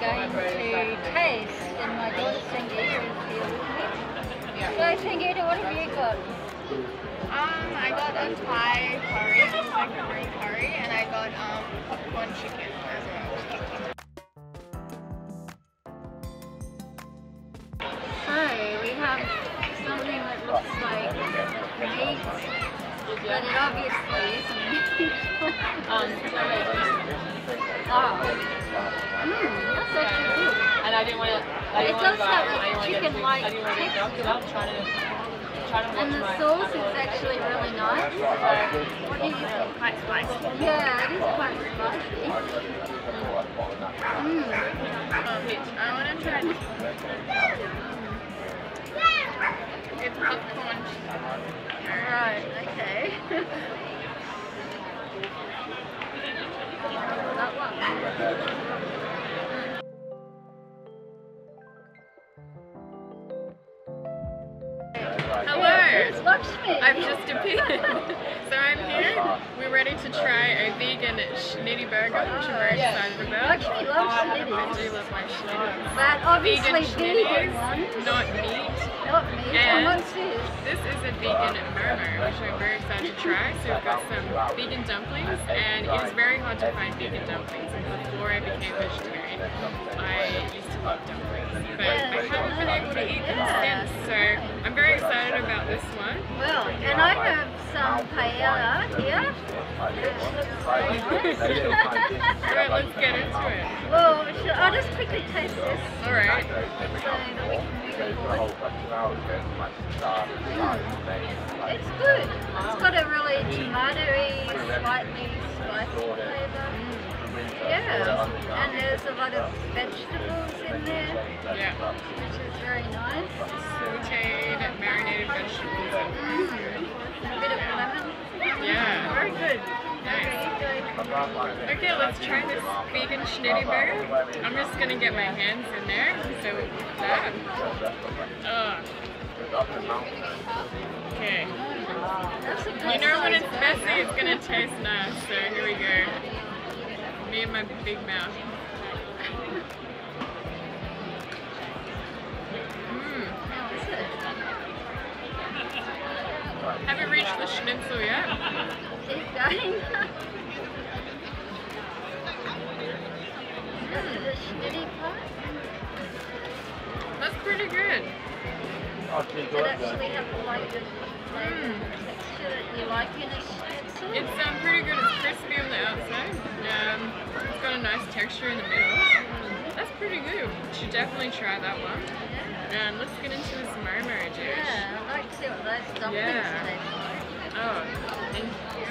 going to taste, and my daughter SGowda is here with me. So SGowda, what have you got? I got a Thai curry, like a green curry, and I got popcorn chicken as well. So we have something that looks like meat, but it obviously isn't meat. That's actually good. And I didn't want to. It does have a chicken-like texture. And the sauce is actually really nice. What do you think? Quite spicy. Yeah, it is quite spicy. I want to try this. It's popcorn. Right, okay. That one. Hello! It's LAKSHMI! I've just appeared. So I'm here. We're ready to try a vegan schnitty burger, which I'm very excited about. LAKSHMI loves schnitties. I do love my schnitties. But obviously vegan schnitties, ones. not meat. Not meat. And what's this? This is a vegan murmur, which I'm very excited to try. So we've got some vegan dumplings, and it is very hard to find vegan dumplings. And before I became vegetarian, I used to love dumplings, but I haven't been able to eat them since. So I'm very excited about this one. Well, and I have some paella here. Alright, let's get into it. Well, I'll just quickly taste this. Alright. So that we can move forward. It's good. It's got a really tomatoey, slightly spicy flavour. Yeah, and there's a lot of vegetables in there, which is very nice. Sauteed, marinated vegetables. A bit of lemon. Yeah. Very good. Nice. Okay, let's try this vegan schnitty burger. I'm just gonna get my hands in there. So that. Okay. You know when it's messy, it's gonna taste nice. So here we go. Me and my big mouth. Haven't reached the schnitzel yet. Keep going. This is the schnitty part. That's pretty good. It actually has like the texture that you like in a schnitzel. It's pretty good. It's crispy on the outside. It's got a nice texture in the middle. That's pretty good. Should definitely try that one. And let's get into this murmur dish. Yeah, I'd like to see what those dumplings taste like. Oh, thank you.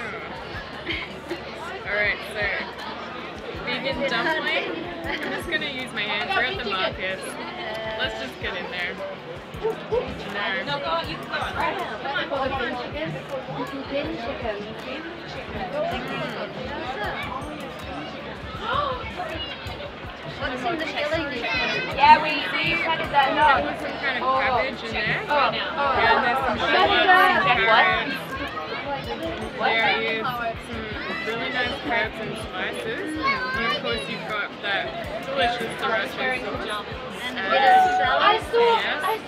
Alright, so vegan dumpling. I'm just gonna use my hands. We're at the market. Let's just get in there. What's in the filling? Yeah, we decided that There was some kind of cabbage in there. And there's some shallots and carrots. There is some really nice herbs and spices. And of course you've got that delicious sriracha sauce. And a bit of salad. I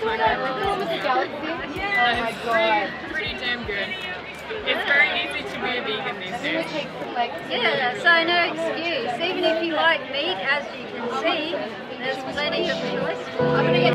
saw that one with the galaxy. And it's pretty damn good. It's very easy to be a vegan these days. Yeah, so no excuse. Even if you like meat, as you can see, there's plenty of choice. I'm gonna get